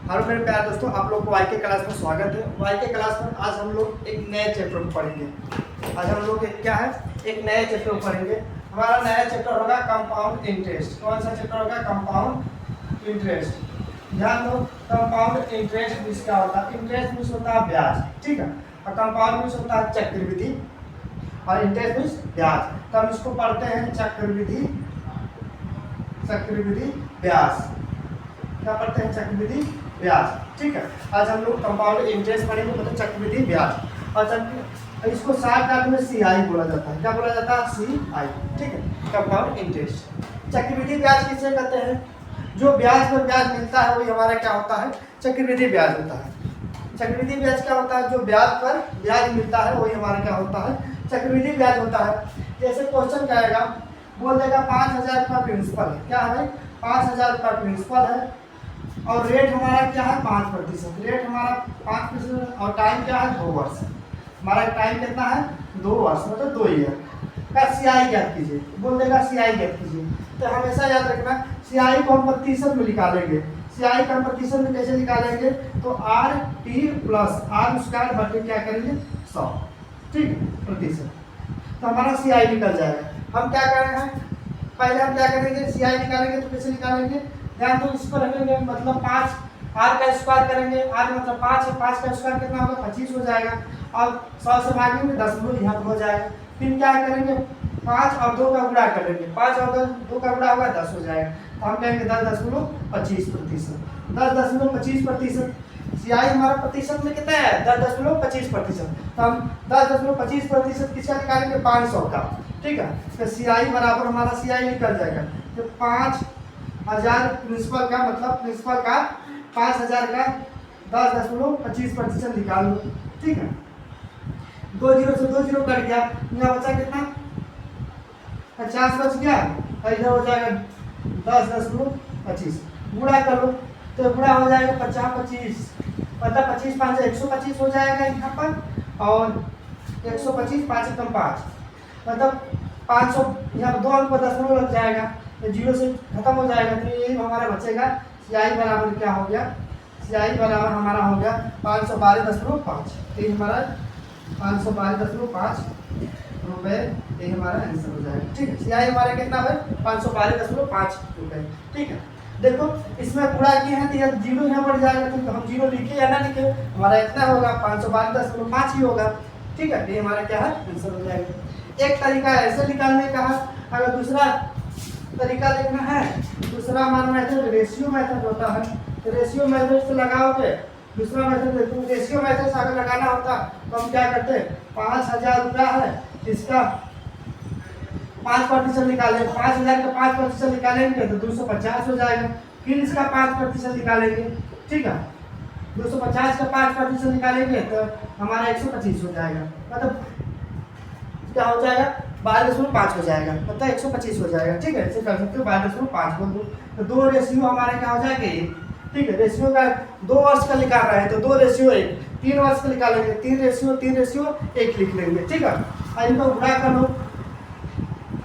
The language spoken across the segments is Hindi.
हेलो मेरे प्यारे दोस्तों, आप लोग को वाईके क्लास में स्वागत है। वाईके क्लास में आज हम लोग एक नए चैप्टर को पढ़ेंगे। आज हम लोग क्या है, एक नए चैप्टर को पढ़ेंगे। हमारा नया चैप्टर होगा कंपाउंड इंटरेस्ट। कौन सा चैप्टर होगा? Compound interest. ध्यान दो, कंपाउंड इंटरेस्ट मीन्स क्या होता है? इंटरेस्ट मीन्स होता है ब्याज, ठीक है। और कंपाउंड मीन्स होता है चक्रवृद्धि, और इंटरेस्ट मीन्स ब्याज। तो हम इसको पढ़ते हैं चक्रवृद्धि ब्याज। क्या पढ़ते हैं? चक्रवृद्धि ब्याज, ठीक है। आज हम लोग कंपाउंड इंटरेस्ट पढ़ेंगे, मतलब चक्रवृद्धि ब्याज। और इसको शॉर्टकट में सीआई बोला जाता है। क्या बोला जाता है? सीआई, ठीक है। Compound interest. चक्रवृद्धि ब्याज किसे कहते हैं? जो ब्याज पर ब्याज मिलता है वही हमारा क्या होता है? चक्रवृद्धि ब्याज होता है। चक्रवृद्धि ब्याज क्या होता है? जो ब्याज पर ब्याज मिलता है वही हमारा क्या होता है? चक्रवृद्धि ब्याज होता है। जैसे क्वेश्चन क्या आएगा, बोल देगा 5,000 रुपया प्रिंसिपल है। क्या है? 5,000 रुपया प्रिंसिपल है, और रेट हमारा क्या है? 5%। रेट हमारा 5%, और टाइम क्या है? 2 वर्ष। हमारा टाइम कितना है? 2 वर्ष, मतलब 2 ईयर का सीआई ज्ञात कीजिए। बोल देगा सीआई ज्ञात कीजिए। तो हमेशा याद रखना, सीआई को हम प्रतिशत में निकालेंगे। सीआई का हम प्रतिशत में कैसे निकालेंगे? तो RT प्लस R स्क्वायर बटे क्या करेंगे? 100, ठीक है, प्रतिशत। तो हमारा सीआई निकल जाएगा। हम क्या कर रहे हैं, पहले हम क्या करेंगे? सीआई निकालेंगे तो कैसे निकालेंगे? ध्यान दो, इस पर रखेंगे, मतलब 5 R का स्क्वायर करेंगे। R मतलब 5 है, 5 का स्क्वायर कितना होगा? 25 हो जाएगा। और 100 से भागेंगे 10 यहाँ हो जाएगा। फिर क्या करेंगे? 5 और 2 का गुणा करेंगे। 5 और 2 का गुणा होगा 10 हो जाएगा। तो हम कहेंगे 10.25%। 10.25%। सीआई हमारा प्रतिशत में कितना है? 10.25%। तो हम 10.25% किसका निकालेंगे? 500 का, ठीक है। तो सीआई बराबर हमारा सीआई निकल जाएगा। तो 5,000 प्रिंसिपल का, मतलब प्रिंसिपल का 5,000 का 10.25% निकाल लो, ठीक है। 2 जीरो से 2 जीरो कट गया, यहाँ बचा कितना? 50 बच गया। और इधर हो जाएगा 10.25। गुणा कर लो, तो गुणा हो जाएगा 50-25, मतलब 25 5 125 हो जाएगा यहाँ पर। और 125 5 कम 5, मतलब 500। यहाँ पर 2 अंक पर 10 लग जाएगा, तो 0 से खत्म हो जाएगा। तो यही हमारा बचेगा। सीआई बराबर क्या हो गया? सीआई बराबर हमारा हो गया 512.5। ये हमारा 512.5 रुपये, ये हमारा आंसर हो जाएगा, ठीक है। सीआई हमारा कितना है? 512.5 रुपये, ठीक है। देखो, इसमें गुणा किए हैं तो यह 0 यहाँ बढ़ जाएगा, तो हम 0 लिखे या ना लिखे, हमारा इतना होगा 512.5 ही होगा, ठीक है। ये हमारा क्या है? आंसर हो जाएगा। एक तरीका ऐसे निकालने का है। अगर दूसरा तरीका देखना है, दूसरा हमारा मेथड रेशियो मेथड होता है। तो रेशियो मेथड से लगाओगे। दूसरा मेथड देखो, रेशियो मेथड से अगर लगाना होता तो हम क्या करते? 5,000 रुपया है, इसका 5% निकालेंगे। 5,000 का 5% निकालेंगे तो 250 हो जाएगा। फिर इसका 5% निकालेंगे, ठीक है। 250 का 5% निकालेंगे तो हमारा 125 हो जाएगा, मतलब क्या हो जाएगा? 12.5 हो जाएगा, मतलब 125 हो जाएगा, ठीक है। ऐसे कर सकते हो, 12.5 बोल दो। तो 2 रेशियो हमारे क्या हो जाएंगे? ठीक है। रेशियो का 2 वर्ष का निकाल रहे हैं तो 2 रेशियो 1, 3 वर्ष का निकालेंगे 3 रेशियो 1 लिख लेंगे, ठीक है। और इनको गुणा कर लो,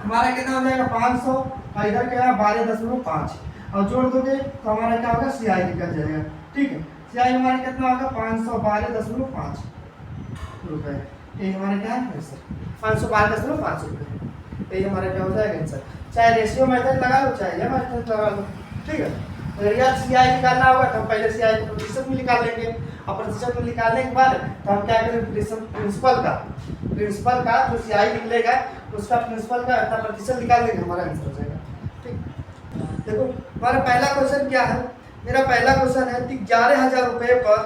हमारा कितना हो जाएगा? 500, और इधर क्या है? 12.5, और जोड़ दोगे तो हमारा क्या होगा? सीआई निकल जाएगा, ठीक है। सीआई हमारा कितना होगा? 512.5 रुपये। ये हमारा क्या है? आंसर 512.5 रुपये। ये हमारा क्या हो जाएगा? आंसर। चाहे रेशियो मेथड लगा लो, चाहे यह मेथड लगा लो, ठीक है। तो रियल सीआई निकालना होगा तो हम पहले सीआई को प्रतिशत में निकाल लेंगे, और प्रतिशत में निकालने के बाद तो हम क्या करेंगे? प्रिंसिपल का जो सीआई निकलेगा उसका प्रिंसिपल का इतना प्रतिशत निकाल लेंगे, हमारा आंसर हो जाएगा, ठीक। देखो, हमारा पहला क्वेश्चन क्या है? मेरा पहला क्वेश्चन है कि 11,000 रुपये पर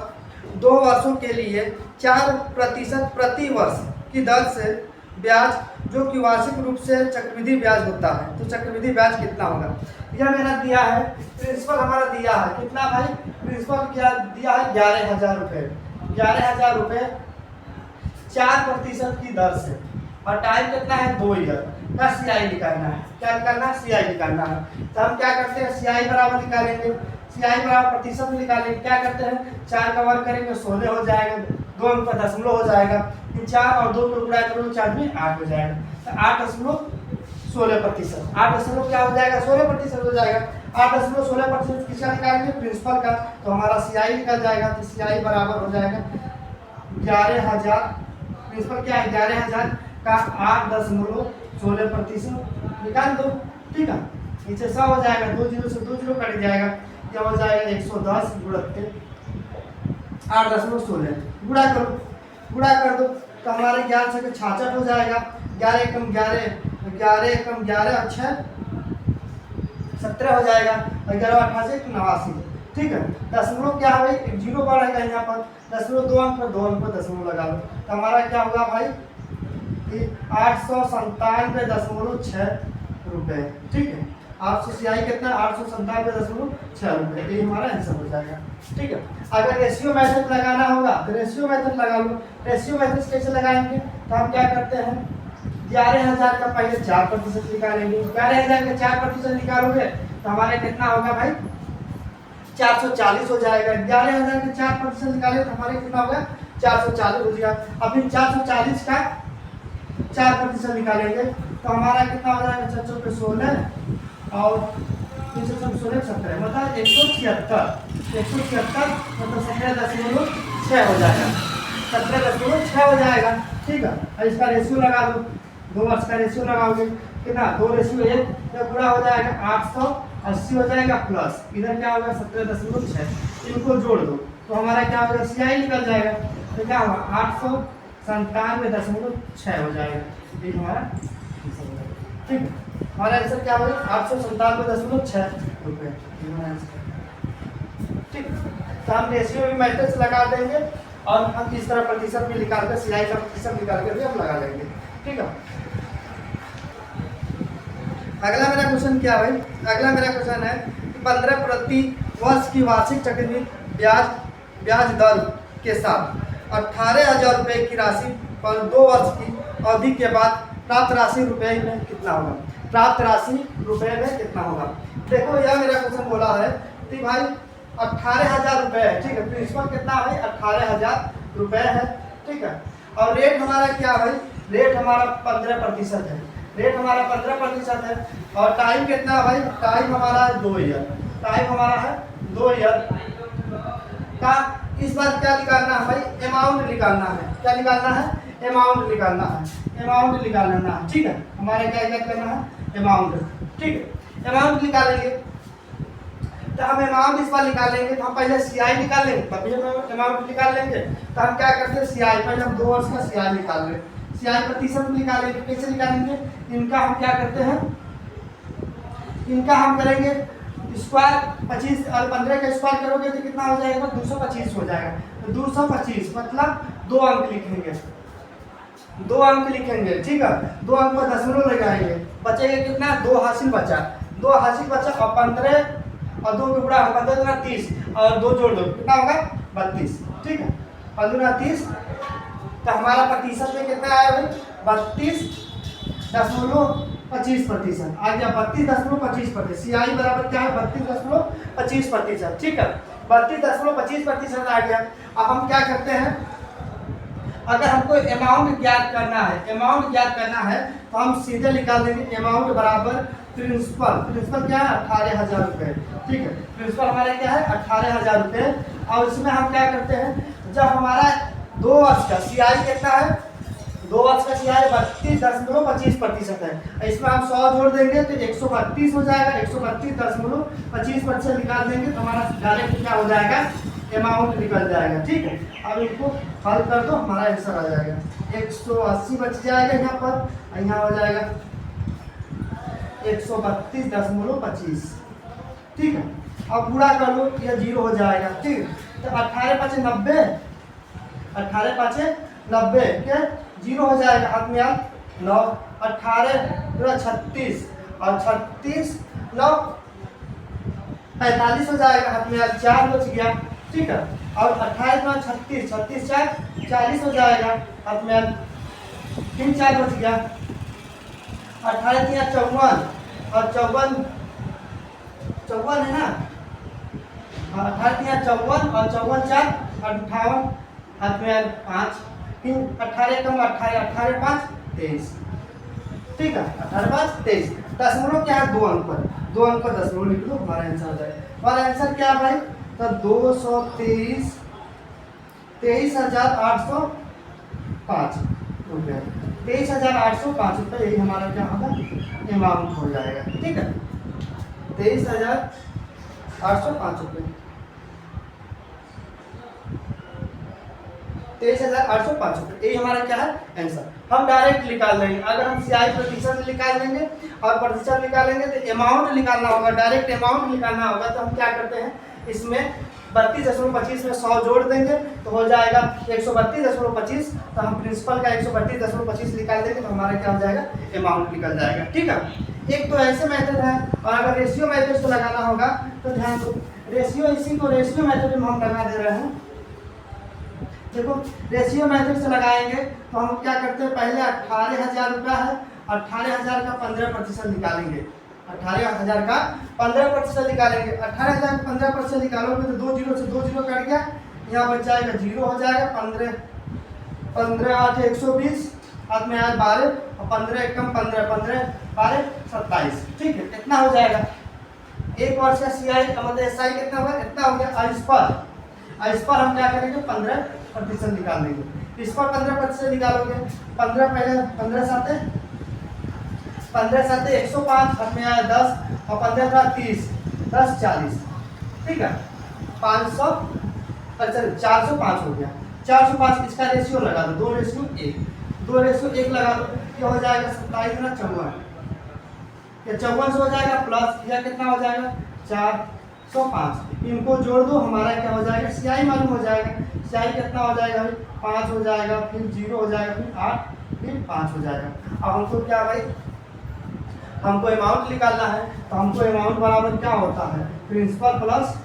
2 वर्षों के लिए 4% प्रति वर्ष की दर से ब्याज, जो कि वार्षिक रूप से चक्रवृद्धि ब्याज होता है, तो चक्रवृद्धि ब्याज कितना होगा? यह मेरा दिया है। प्रिंसिपल हमारा दिया है कितना भाई? प्रिंसिपल क्या दिया है? 11,000 रुपये। 11,000 रुपये 4% की दर से, और टाइम कितना है? 2 ईयर का सीआई निकालना है। क्या निकालना है? सीआई निकालना है। तो हम क्या करते हैं? सीआई बराबर निकालेंगे। सीआई बराबर प्रतिशत में निकालेंगे। क्या करते हैं? 4 का वर्ग करेंगे 16 हो जाएगा, 2 अंक पर 0 हो जाएगा। 4 और 2 को गुणा करो, 4 में 8 हो जाएगा। तो 8.16%, 8 क्या हो जाएगा? 16% हो जाएगा। 8.16% किसका निकालेंगे? प्रिंसिपल का। तो हमारा CI निकल जाएगा। तो CI बराबर हो जाएगा 11,000। प्रिंसिपल क्या है? 11,000 का 8.16% निकाल दो। ठीक है, नीचे 100 हो जाएगा, 2 जीरो से 2 जीरो कट जाएगा, क्या हो जाएगा? 110 गुणित 8.16 गुणा करो, गुणा कर दो तो हमारे 11 से 66 हो जाएगा। 11 एकम 11, 11 एकम 11 और 6 17 हो जाएगा। 11 88 89। ठीक है, दशमलव क्या है भाई? एक जीरो बढ़ेगा यहाँ पर, दशमलव 2 अंक पर 2 अंक पर दशमलव लगा लो। तो हमारा क्या होगा भाई कि 897.6 रुपये। ठीक है, 800 CI कितना? 897.6 रुपये, ये हमारा आंसर हो जाएगा। ठीक है, अगर रेशियो मेथड लगाना होगा तो रेशियो मेथड लगा लो। रेशियो मेथड कैसे लगाएंगे? तो हम क्या करते हैं, 11,000 का पहले 4% निकालेंगे। 11,000 का 4% निकालोगे तो हमारे कितना होगा भाई? 440 हो जाएगा। 11,000 का 4% निकाले तो हमारे कितना होगा? 440 हो जाएगा। अब फिर 440 का 4% निकालेंगे तो हमारा कितना हो जाएगा? 4 पे 16 और 316 17 मतलब 176 मतलब 17.6 हो जाएगा। 17.6 हो जाएगा। ठीक है, और इसका रेशियो लगा दो, 2 वर्ष का रेशियो लगाओगे कितना? 2:1 तो पूरा हो जाएगा 880 हो जाएगा प्लस इधर क्या होगा? 17.6। इनको जोड़ दो तो हमारा क्या होगा? CI निकल जाएगा। तो क्या होगा? 897.6 हो जाएगा। ये हमारा ठीक है, हमारा आंसर क्या होगा? 897.6 रुपये। ठीक, तो हम रेशियो भी मैट्रिक्स लगा देंगे और हम इस तरह प्रतिशत भी निकाल कर CI का प्रतिशत निकाल कर भी हम लगा लेंगे। ठीक है, अगला मेरा क्वेश्चन क्या है? अगला मेरा क्वेश्चन है कि 15 प्रति वर्ष की वार्षिक चक्रवृद्धि ब्याज दर के साथ 18,000 रुपये की राशि पर 2 वर्ष की अवधि के बाद प्राप्त राशि रुपये में कितना होगा? प्राप्त राशि रुपये में कितना होगा? देखो यह मेरा क्वेश्चन बोला है कि भाई 18,000 रुपये है। ठीक है, प्रिंसिपल कितना है? 18,000 रुपये है। ठीक है, और रेट हमारा क्या है? रेट हमारा 15% है। रेट हमारा 15% है। और टाइम कितना है भाई? टाइम हमारा है 2 ईयर। टाइम हमारा है 2 ईयर का। इस बार क्या निकालना है भाई? अमाउंट निकालना है। क्या निकालना है? अमाउंट निकालना है। अमाउंट निकालना है। ठीक है, हमारे क्या क्या करना है? अमाउंट। ठीक है, अमाउंट निकालेंगे तो हम अमाउंट इस बार निकालेंगे तो हम पहले CI निकाल लेंगे तभी हम अमाउंट निकाल लेंगे। तो हम क्या करते हैं? CI पहले हम 2 वर्ष का CI निकाल रहे हैं। CI प्रतिशत निकालेंगे। कैसे निकालेंगे? इनका हम क्या करते हैं? इनका हम करेंगे स्क्वायर 25 और 15 का स्क्वायर करोगे तो कितना हो जाएगा? 225 हो जाएगा। तो 225 मतलब 2 अंक लिखेंगे। 2 अंक लिखेंगे। ठीक है, 2 अंक पर दशमलव लगाएंगे। बचेगा कितना? 2 हासिल बचा। 2 हासिल बचा और 15 और 2 के गुणा 15 गुना 30 और 2 जोड़ दो कितना होगा? 32। ठीक है, 15 गुना 30 तो हमारा प्रतिशत में कितना आया भाई? 32.25% आ गया। 32.25%। CI बराबर क्या है? 32.25%। ठीक है, 32.25% आ गया। अब हम क्या करते हैं? अगर हमको अमाउंट ज्ञात करना है, अमाउंट ज्ञात करना है तो हम सीधे निकाल देंगे अमाउंट बराबर प्रिंसिपल। प्रिंसिपल क्या है? 18,000 रुपये। ठीक है, प्रिंसिपल हमारा क्या है? 18,000 रुपये। और इसमें हम क्या करते हैं? जब हमारा 2 वर्ष का CI कितना है? 2 वर्ष का CI 32.25% है। इसमें हम 100 जोड़ देंगे तो 132 हो जाएगा। 132.25% निकाल देंगे तो हमारा डायरेक्ट क्या हो जाएगा? अमाउंट निकल जाएगा। ठीक है, अब इनको हल कर दो, हमारा आंसर आ जाएगा। 180 बच जाएगा यहाँ पर, यहाँ हो जाएगा 132.25। ठीक है, अब पूरा कर लो, यह 0 हो जाएगा। ठीक है, तो 18 × 90, 18 × 90 के 0 हो जाएगा। हाथ में यार 9, 18 × 36 और 36 9 45 हो जाएगा। हाथ में यार 4 बच गया। ठीक है, और 28 × 36, 36 4 40 हो जाएगा। हाथ में यार 3 4 बच गया। 18 × 54 और 54 है ना? 18 × 54 और 54 4 58, हाथ में 5, 18 कम 18, 18 5 23। ठीक है, 18 5 23। दशमलव क्या है? 2 अंक पर। 2 अंक का दशमलव लिख दो, हमारा आंसर हो जाएगा। और आंसर क्या है भाई? तो 23,805 रुपये, 23,805 रुपये, यही हमारा क्या होगा? अमाउंट हो जाएगा। ठीक है, 23,805 रुपये, 23,805 रुपये, यही हमारा क्या है? आंसर। हम डायरेक्ट निकाल लेंगे। अगर हम सीआई प्रतिशत निकाल लेंगे और प्रतिशत निकालेंगे तो अमाउंट निकालना होगा, डायरेक्ट अमाउंट निकालना होगा। तो हम क्या करते हैं, इसमें 32.25 में 100 जोड़ देंगे तो हो जाएगा 132.25। तो हम प्रिंसिपल का 132.25 निकाल देंगे तो हमारा क्या हो जाएगा? अमाउंट निकल जाएगा। ठीक है, एक तो ऐसे मेथड है, और अगर रेशियो मेथड से लगाना होगा तो ध्यान दो, रेशियो, इसी को रेशियो मेथड में हम लगा दे रहे हैं। देखो, रेशियो मेथड से लगाएंगे तो हम क्या करते हैं, पहले 18,000 रुपया है, 18,000 का 15% निकालेंगे। 18,000 का 15% निकालेंगे। 18,000 का 15% निकालोगे तो 2 जीरो से 2 जीरो कट गया, यहाँ बच जाएगा 0 हो जाएगा। 15 8 120, हाथ में आया 12, और 15 एकम 15, 15 12 27। ठीक है, कितना हो जाएगा? एक वर्ष का सीआई का मतलब एसआई कितना होगा? इतना हो गया। इस पर हम क्या करेंगे? 15% निकाल देंगे। इस पर 15% निकालोगे, 15 पहले 15 साते 105, हाथ में आया 10, और 15 का 30, 10 40। ठीक है, 500, अच्छा 405 हो गया। 405, इसका रेशियो लगा दो, 2:1 लगा दो, क्या हो जाएगा? 27 ना 54, या 54 से हो जाएगा प्लस, या कितना हो जाएगा? 405। इनको जोड़ दो, हमारा क्या हो जाएगा? सीआई मालूम हो जाएगा। सीआई कितना हो जाएगा भाई? 5 हो जाएगा, फिर 0 हो जाएगा, फिर 8, फिर 5 हो जाएगा। अब हमको क्या भाई? हमको अमाउंट निकालना है, तो हमको अमाउंट बराबर क्या होता है? Principal plus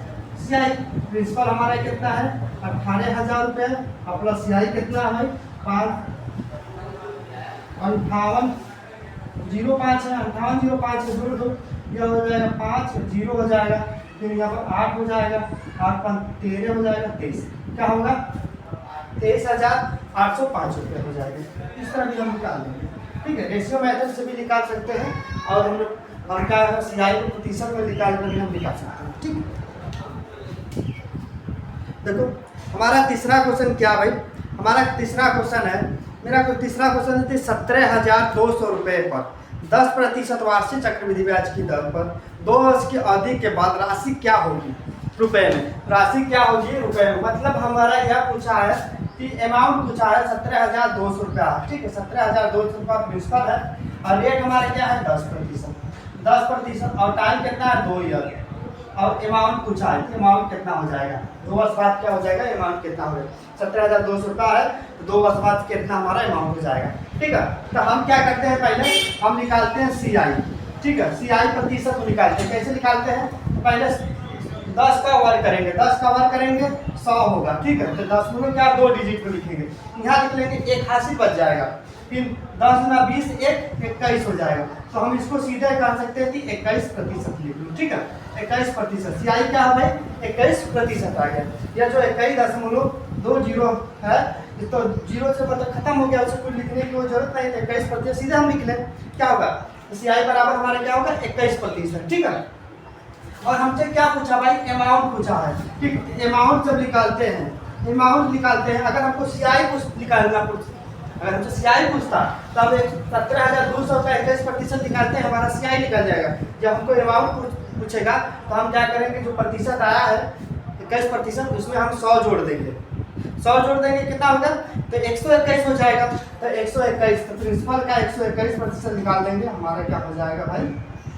CI. प्रिंसिपल हमारा कितना है? 18,000 रुपये, और प्लस सीआई कितना है? 5805 है, 5805 से जोड़ दो, यह हो जाएगा 5, 0 हो जाएगा, फिर यहाँ पर 8 हो जाएगा, 8 5 13 हो जाएगा, 23। क्या होगा? 23,805 रुपये हो जाएगा। इस तरह भी हम निकाल लेंगे। ठीक है, रेशियो मेथड से भी निकाल सकते हैं, और हम क्या है, सीआई को प्रतिशत में निकाल कर भी हम निकाल सकते हैं। ठीक, देखो हमारा तीसरा क्वेश्चन क्या भाई? हमारा तीसरा क्वेश्चन है, मेरा तीसरा क्वेश्चन है 17,200 रुपये पर 10% वार्षिक चक्रवृद्धि ब्याज की दर पर 2 वर्ष की अवधि के बाद राशि क्या होगी? रुपए में। राशि क्या होगी? रुपए में। मतलब हमारा यह पूछा है कि अमाउंट पूछा है 17,200 रुपया। ठीक है, 17,200 रुपया प्रिंसिपल है, और रेट हमारे क्या है? 10%, और टाइम कितना है? 2 ईयर। और अमाउंट पूछा है कि अमाउंट कितना हो जाएगा? 2 वर्ष बाद क्या हो जाएगा? अमाउंट कितना हो जाएगा? 17,200 रुपया है, तो 2 वर्ष बाद कितना हमारा अमाउंट हो जाएगा? ठीक है, तो हम क्या करते हैं, पहले हम निकालते हैं सीआई। ठीक है, सीआई प्रतिशत को निकालते हैं। कैसे निकालते हैं? पहले 10 का वर्ग करेंगे, 10 का वर्ग करेंगे 100 होगा। ठीक है, तो 10 में क्या 2 डिजिट को लिखेंगे, यहाँ लिख लेंगे, 81 बच जाएगा। फिर 10 गुना 20 21 हो जाएगा। तो हम इसको सीधे कह सकते हैं कि 21% लिख लो। ठीक है, 21%। सीआई क्या है भाई? 21% आ गया। यह जो 21.20 है, तो 0 से मतलब खत्म हो गया, उसे कुछ लिखने की कोई जरूरत नहीं है। 21% सीधे हम लिख लें, क्या होगा? सीआई बराबर हमारा क्या होगा? 21%। ठीक है, और हमसे क्या पूछा भाई? अमाउंट पूछा है। ठीक, अमाउंट जब निकालते हैं, अगर हमको सीआई निकालना अगर हमसे सीआई पूछता तब 17,200 का 21% निकालते हैं, हमारा सीआई निकल जाएगा। जब हमको अमाउंट पूछेगा तो हम क्या करेंगे? जो प्रतिशत आया है 21%, उसमें हम 100 जोड़ देंगे। 100 जोड़ देंगे, कितना होगा? तो 121 हो जाएगा। तो 121, तो प्रिंसिपल का 121% निकाल देंगे, हमारा क्या हो जाएगा भाई?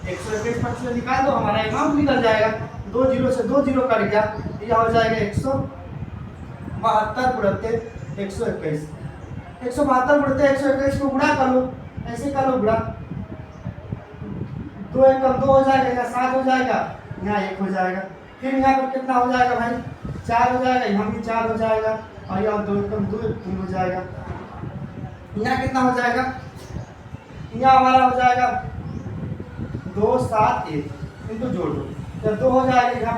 121% निकाल दो, हमारा अमाउंट निकल जाएगा। 2 जीरो से 2 जीरो कट गया, यह हो जाएगा 172 गुणित 121। 172 गुणित 121 को गुणा कर लो, ऐसे कर लो गुणा। 2 1 2 हो जाएगा, यहाँ 7 हो जाएगा, यहाँ 1 हो जाएगा। फिर यहाँ पर कितना हो जाएगा भाई? 4 हो जाएगा, यहाँ भी 4 हो जाएगा, और यहाँ 2 1 2 3 हो जाएगा। यहाँ कितना हो जाएगा? यहाँ हमारा हो जाएगा 2 7 1, इनको जोड़ दो, जब 2 हो जाएगा, यहाँ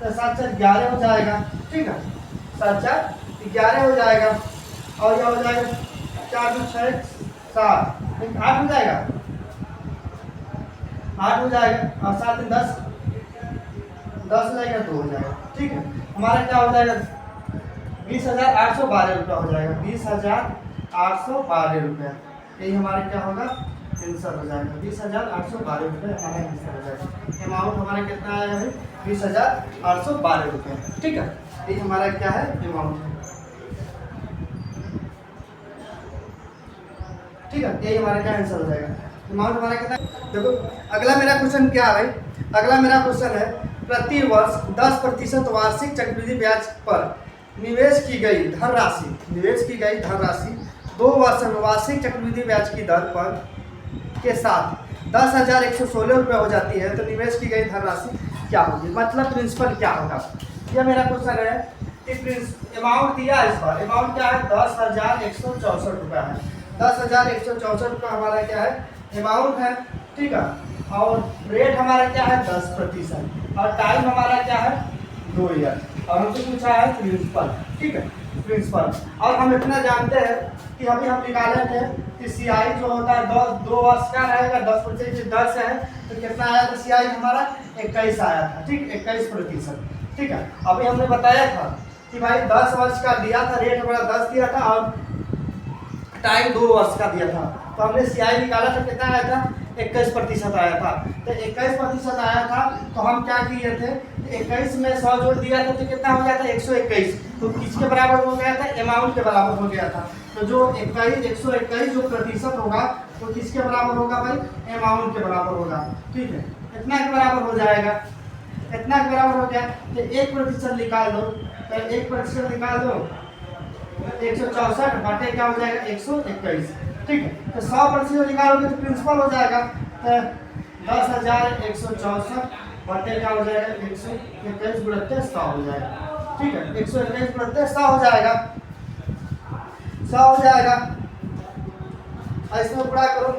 पर 7 4 11 हो जाएगा। ठीक है, 7 4 11 हो जाएगा, और यह हो जाएगा 4 2 6 7 8 हो जाएगा। 8 हो जाएगा और 7 10, 10 हो जाएगा 2 हो जाएगा। ठीक है, हमारा क्या हो जाएगा 20,812 रुपया हो जाएगा, 20,812 रुपया। यही हमारे क्या होगा आंसर हो जाएगा, 20,812 रुपये हमारा आंसर हो जाएगा। अमाउंट हमारा कितना आया है 20,812 रुपये। ठीक है, ये हमारा क्या है अमाउंट है। ठीक है, यही हमारा क्या आंसर हो जाएगा, अमाउंट हमारा कितना। देखो अगला मेरा क्वेश्चन क्या है, अगला मेरा क्वेश्चन है प्रति वर्ष 10% वार्षिक चक्रवृद्धि ब्याज पर निवेश की गई धनराशि, निवेश की गई धनराशि 2 वर्ष में वार्षिक चक्रवृद्धि ब्याज की दर पर के साथ 10,116 रुपये हो जाती है, तो निवेश की गई धनराशि क्या होगी, मतलब प्रिंसिपल क्या होगा। यह मेरा क्वेश्चन है कि अमाउंट दिया है, इस बार अमाउंट क्या है 10,164 रुपया है, 10,164 रुपये हमारा क्या है अमाउंट है। ठीक है, और रेट हमारा क्या है 10% और टाइम हमारा क्या है 2 ईयर, और हमसे पूछा है प्रिंसिपल। ठीक है, प्रिंसिपल। और हम इतना जानते हैं कि अभी हम निकाले थे कि सीआई जो होता है 2 वर्ष का रहेगा, 10% 10 है तो कितना आया था सीआई हमारा 21 आया था। ठीक, 21%। ठीक है, अभी हमने बताया था कि भाई 10 वर्ष का दिया था, रेट हमारा 10 दिया था और टाइम 2 वर्ष का दिया था, तो हमने सीआई निकाला था, कितना आया था 21% आया था। तो 21% आया था तो हम क्या किए थे 21 में 100 जोड़ दिया था तो कितना हो गया था 121, तो किसके बराबर हो गया था अमाउंट के बराबर हो गया था। तो जो 121 जो प्रतिशत होगा वो किसके बराबर होगा भाई अमाउंट के बराबर होगा। ठीक है, इतना के बराबर हो जाएगा, इतना के बराबर हो गया तो 1% निकाल दो, तो 1% निकाल दो 164 बटे क्या हो जाएगा 121। ठीक है, तो 100% निकालोगे तो प्रिंसिपल हो जाएगा, तो 10,164 बटे क्या हो जाएगा 121 गुणित 100 हो जाएगा। ठीक है, 121 गुणित 100 हो जाएगा, 100 हो जाएगा। इसमें पूरा करो,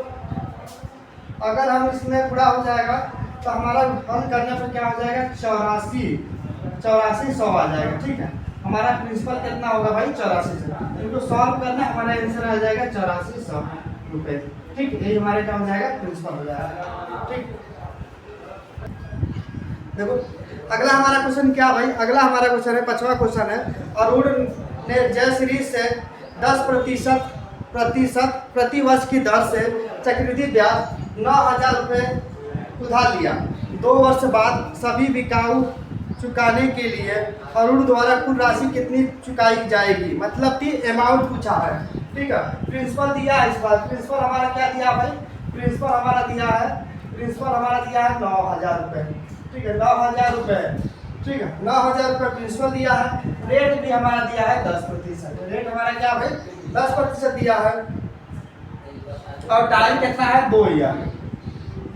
अगर हम इसमें पूरा हो जाएगा तो हमारा हल करने पर क्या हो जाएगा 84 100 आ जाएगा। ठीक है, हमारा प्रिंसिपल कितना होगा भाई 84 से, इनको सॉल्व करना हमारा आंसर आ जाएगा 8400 रुपये। ठीक, यही हमारे क्या हो जाएगा प्रिंसिपल हो जाएगा। ठीक, देखो अगला हमारा क्वेश्चन क्या भाई, अगला हमारा क्वेश्चन है 5वां क्वेश्चन है, अरुण ने जय सीरीज से 10% प्रति वर्ष की दर से चक्रवृद्धि ब्याज 9,000 रुपये उधार लिया। 2 वर्ष बाद सभी बिकाऊ चुकाने के लिए अरुण द्वारा कुल राशि कितनी चुकाई जाएगी, मतलब कि अमाउंट पूछा है। ठीक है, प्रिंसिपल दिया है, इस बार प्रिंसिपल हमारा क्या दिया भाई, प्रिंसिपल हमारा दिया है 9,000 रुपये। ठीक है, 9,000 रुपये। ठीक है, 9,000 रुपये प्रिंसिपल दिया है, रेट भी हमारा दिया है 10%, रेट हमारा क्या भाई 10% दिया है, और टाइम कितना है 2 ईयर,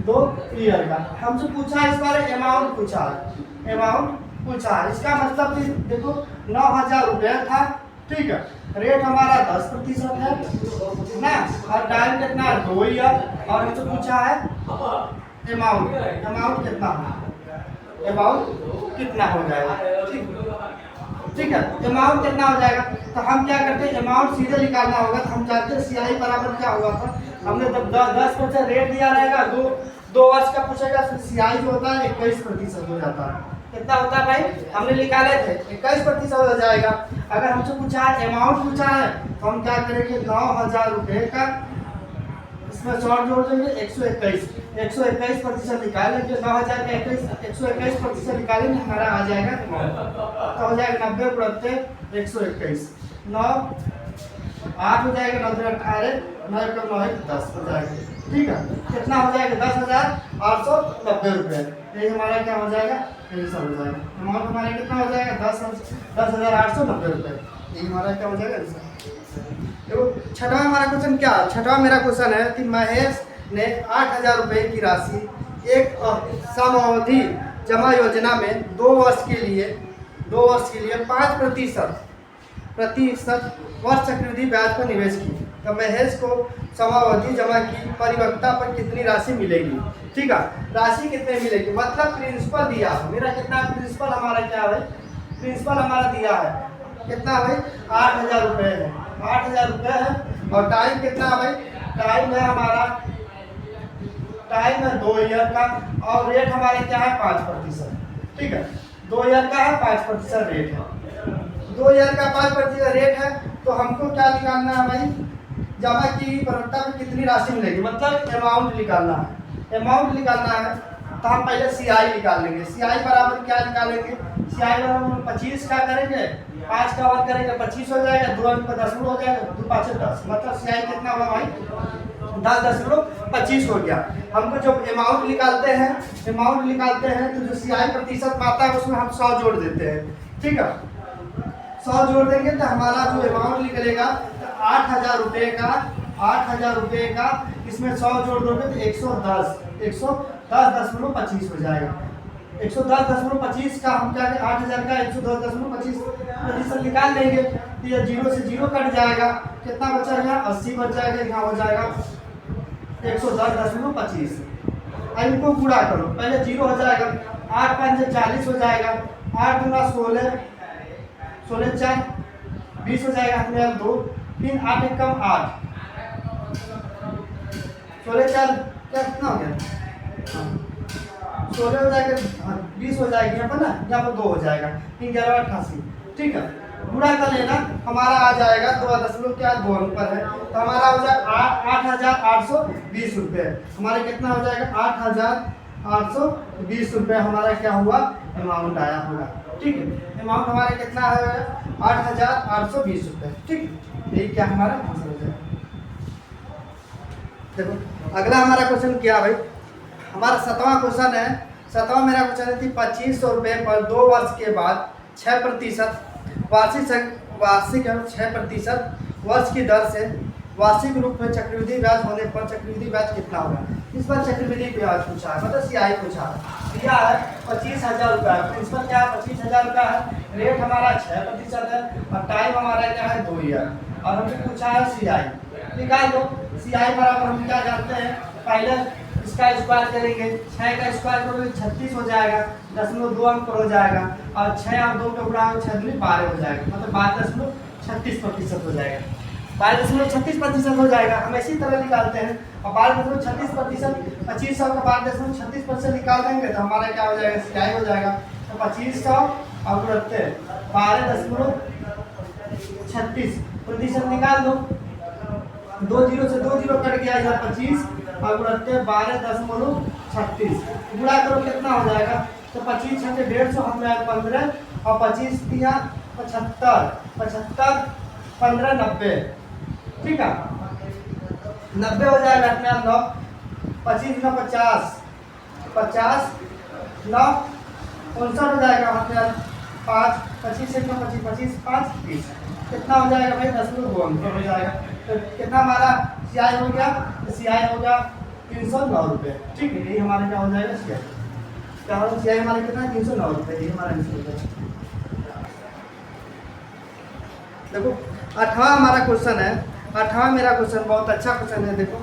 2 ईयर का। हमसे पूछा है इस बार अमाउंट पूछा है, अमाउंट पूछा है, इसका मतलब कि देखो 9,000 रुपये था। ठीक है, रेट हमारा 10% है ना, और टाइम कितना है 2 ईयर, और हमसे पूछा है अमाउंट, अमाउंट कितना है, अमाउंट कितना हो जाएगा। ठीक है, अमाउंट कितना हो जाएगा, तो हम क्या करते हैं अमाउंट सीधे निकालना होगा। तो हम जानते हैं सीआई बराबर क्या हुआ था, हमने जब 10% रेट दिया रहेगा, 2 वर्ष का पूछेगा, तो सीआई जो होता है 21% हो जाता है। कितना होता है भाई, हमने निकाले थे 21% हो जाएगा। अगर हमसे पूछा है अमाउंट पूछा है तो हम क्या करेंगे 9,000 रुपये का इसमें शॉर्ट जोड़ देंगे 121% निकालेंगे, 9,000 का 121% निकालेंगे, हमारा आ जाएगा तो हो जाएगा 90 गुणित 121, 9 8 हो जाएगा, 9 18 9 9 10 हो जाएगा। ठीक है, कितना हो जाएगा 10,890 रुपये, यही हमारा क्या हो जाएगा आंसर हो जाएगा। अमाउंट हमारा कितना हो जाएगा 10,890 रुपये, यही हमारा क्या हो जाएगा आंसर। देखो छठवां हमारा क्वेश्चन क्या, छठवां मेरा क्वेश्चन है कि महेश ने 8,000 रुपये की राशि एक समअवधि जमा योजना में 2 वर्ष के लिए 5% वर्ष चक्रवृद्धि ब्याज पर निवेश की, तो महेश को समअवधि जमा की परिपक्वता पर कितनी राशि मिलेगी। ठीक है, राशि कितने मिलेगी, मतलब प्रिंसिपल दिया है मेरा, कितना प्रिंसिपल हमारा क्या है, प्रिंसिपल हमारा दिया है कितना भाई 8,000 रुपये है, 8,000 रुपये है, और टाइम कितना भाई, टाइम है हमारा टाइम है 2 ईयर का, और रेट हमारे क्या है 5%। ठीक है, 2 ईयर का है 5% रेट है, 2 ईयर का 5% रेट है। तो हमको क्या निकालना है भाई, जमा की परिपक्वता में कितनी राशि मिलेगी, मतलब अमाउंट निकालना है। अमाउंट निकालना है तो हम पहले CI निकाल लेंगे। CI बराबर क्या निकालेंगे, CI बराबर 25 क्या करेंगे, 5 का वर्ग करेंगे 25 हो जाएगा, 2 अंक 10 हो जाएगा, 2 5 10, मतलब CI कितना हुआ भाई 10.25 हो गया। हमको जब अमाउंट निकालते हैं तो जो CI प्रतिशत आता है उसमें हम 100 जोड़ देते हैं। ठीक है, 100 जोड़ देंगे तो हमारा जो अमाउंट निकलेगा 8,000 रुपये का, 8,000 रुपये का, इसमें 100 जोड़ दोगे तो 110.25 हो जाएगा। 110.25 का हम क्या 8,000 का 110.25% निकाल लेंगे तो ये 0 से 0 कट जाएगा, कितना बचा, 80 बच जाएगा, यहाँ हो जाएगा 110.25। अब इनको गुणा करो, पहले 0 हो जाएगा, 8 5 40 हो जाएगा, 8 गुना 16, 16 4 20 हो जाएगा, हाथ में 2, 3 8 एक कम 8, 16 4 क्या कितना हो गया, 16 हो जाएगा, 20 हो जाएगी यहाँ पर ना, यहाँ पर 2 हो जाएगा, 3 11 88। ठीक है, गुणा कर लेना, हमारा आ जाएगा 2 अंक पर है, तो हमारा हो जाएगा 8,820 रुपये। हमारे कितना हो जाएगा 8,820 रुपये हमारा क्या हुआ, अमाउंट आया होगा। ठीक है, अमाउंट हमारा कितना है 8,820 रुपये। ठीक है, यही क्या हमारा आंसर हो जाएगा। देखो अगला हमारा क्वेश्चन क्या भाई, हमारा 7वां क्वेश्चन है। 7वां मेरा क्वेश्चन है 2500 रुपये पर 2 वर्ष के बाद 6% वार्षिक 6% वर्ष की दर से वार्षिक रूप में चक्रवृद्धि ब्याज होने पर चक्रवृद्धि ब्याज कितना होगा। इस पर चक्रवृद्धि ब्याज पूछा है, मतलब CI पूछा है, दिया है 25,000 रुपया, तो इस पर क्या 25,000 रुपया है, रेट हमारा 6% है, और टाइम हमारा क्या है 2 ईयर, और हमसे पूछा है CI निकाल दो। CI बराबर हम क्या जानते हैं, पहले इसका स्क्वायर करेंगे, 6 का स्क्वायर करोगे 36 हो जाएगा, 0.2 अंक पर हो जाएगा, और 6 और 2 का गुणा 6 दूनी 12 हो जाएगा, मतलब 12.36% हो जाएगा, 12.36% हो जाएगा। हम इसी तरह निकालते हैं, और 12.36%, 2500 का 12.36% निकाल देंगे तो हमारा क्या हो जाएगा, CI हो जाएगा। तो 2500 और 12.36% निकाल दो, 2 0 से 2 0 कट गया, इधर 25 और 12.36 गुणा करो कितना हो जाएगा, तो 25 छक्के 150, हमें 15 और 25 दिया 75, 75 15 90। ठीक है, 90 हो जाएगा, अपने 9 25 9 50, 50 9 59 हो जाएगा, अपने 5 25 से 9 25 25 5 30, कितना हो जाएगा भाई 10.2 अंक हो जाएगा। तो कितना हमारा CI हो गया, तो CI हो गया 309 रुपये। ठीक है, यही हमारे क्या हो जाएगा CI, क्या होगा CI हमारे कितना 309 रुपये, यही हमारा आंसर हो जाएगा। देखो 8वां हमारा क्वेश्चन है, 8वां मेरा क्वेश्चन बहुत अच्छा क्वेश्चन है। देखो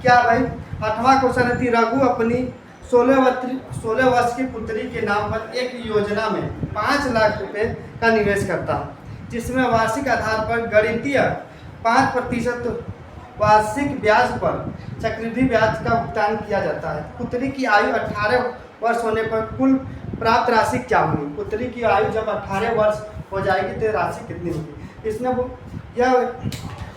क्या भाई, 8वां क्वेश्चन है, रघु अपनी 16 वर्ष की पुत्री के नाम पर एक योजना में 5 लाख रुपए का निवेश करता है, जिसमें वार्षिक आधार पर गणितीय 5% वार्षिक ब्याज पर चक्रवृद्धि ब्याज का भुगतान किया जाता है। पुत्री की आयु 18 वर्ष होने पर कुल प्राप्त राशि क्या होगी। पुत्री की आयु जब 18 वर्ष हो जाएगी तो राशि कितनी होगी। इसने यह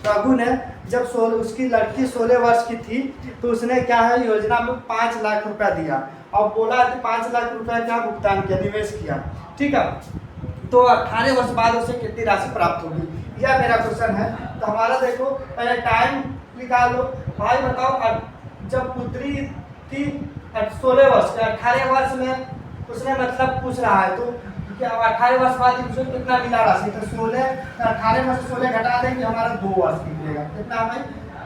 रघु ने जब उसकी लड़की 16 वर्ष की थी तो उसने क्या है योजना में 5 लाख रुपया दिया और बोला कि 5 लाख रुपया का भुगतान किया, निवेश किया। ठीक है, तो 18 वर्ष बाद उसे कितनी राशि प्राप्त होगी, यह मेरा क्वेश्चन है। तो हमारा देखो पहले टाइम निकाल लो भाई, बताओ जब पुत्री थी 16 वर्ष के, 18 वर्ष में उसने मतलब पूछ रहा है, तो क्या 18 वर्ष बाद उसे कितना मिला राशि, तो 18 में से 16 घटा देंगे, हमारा 2 वर्ष निकलेगा। कितना भाई,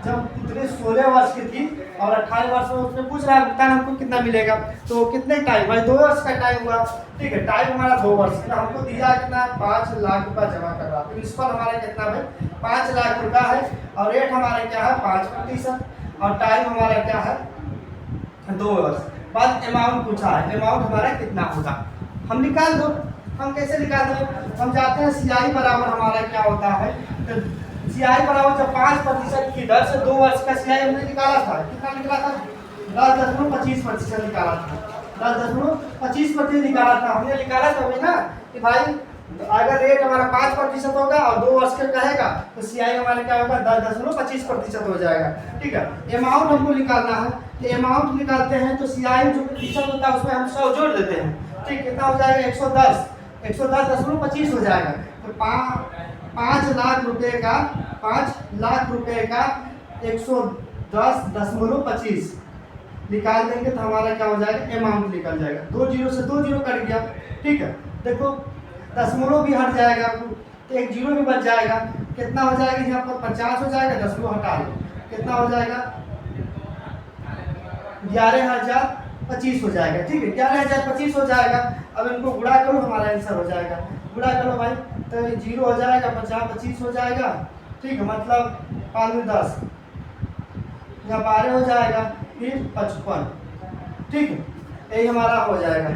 जब पुत्री 16 वर्ष की थी और 18 वर्ष में उसने पूछ रहा है भुगतान हमको कितना मिलेगा, तो कितने टाइम भाई 2 वर्ष का टाइम हुआ। ठीक है, टाइम हमारा 2 वर्ष, तो हमको दिया कितना 5 लाख रुपया जमा कर रहा, तो इस पर हमारा कितना भाई 5 लाख रुपया है, और रेट हमारा क्या है 5%, और टाइम हमारा क्या है 2 वर्ष। बाद अमाउंट पूछा है, अमाउंट हमारा कितना होगा, हम निकाल दो। हम कैसे निकाल दो, हम जाते हैं CI बराबर हमारा क्या होता है, तो CI बराबर जब 5% की दर से 2 वर्ष का CI हमने निकाला था, कितना निकला था 10.25% निकाला था, 10.25% निकाला था हमने, निकाला था भाई ना कि भाई अगर रेट हमारा 5% होगा और 2 वर्ष का कहेगा तो सीआई हमारा क्या होगा 10.25% हो जाएगा। ठीक है, अमाउंट हमको निकालना है, तो अमाउंट निकालते हैं तो सीआई जो प्रतिशत होता है उसमें हम 100 जोड़ देते हैं। ठीक, कितना हो जाएगा 110.25 हो जाएगा। तो 5 लाख रुपए का 110.25 निकाल देंगे तो हमारा क्या हो जाएगा अमाउंट निकल जाएगा। 2 जीरो से 2 जीरो कट गया। ठीक है, देखो दशमलव भी हट जाएगा तो एक जीरो भी बच जाएगा। कितना हो जाएगा यहाँ पर 50 हो जाएगा, दशमलव हटा लो, कितना हो जाएगा 11,025 हो जाएगा। ठीक है, 11,025 हो जाएगा। अब इनको गुणा करो, हमारा आंसर हो जाएगा। गुणा करो भाई, तो जीरो हो जाएगा, 50 25 हो जाएगा। ठीक है, मतलब 5 में 10, यहाँ 12 हो जाएगा, फिर 55। ठीक है, यही हमारा हो जाएगा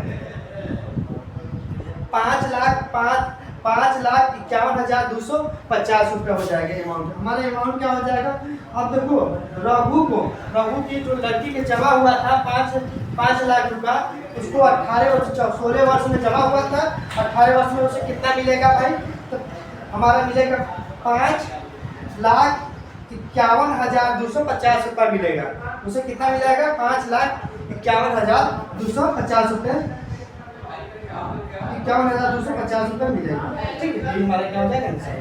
5,51,250 रुपये हो जाएगा अमाउंट। हमारा अमाउंट क्या हो जाएगा। अब देखो रघु की जो लड़की के जमा हुआ था 5 लाख रुपया, उसको 16 वर्ष में जमा हुआ था। 18 वर्ष में उसे कितना मिलेगा भाई, तो हमारा मिलेगा 5,51,250 रुपया मिलेगा। उसे कितना मिलेगा 5,51,250 रुपये, 51,250 रुपये मिलेगा। ठीक है, ये हमारा क्या हो जाएगा आंसर।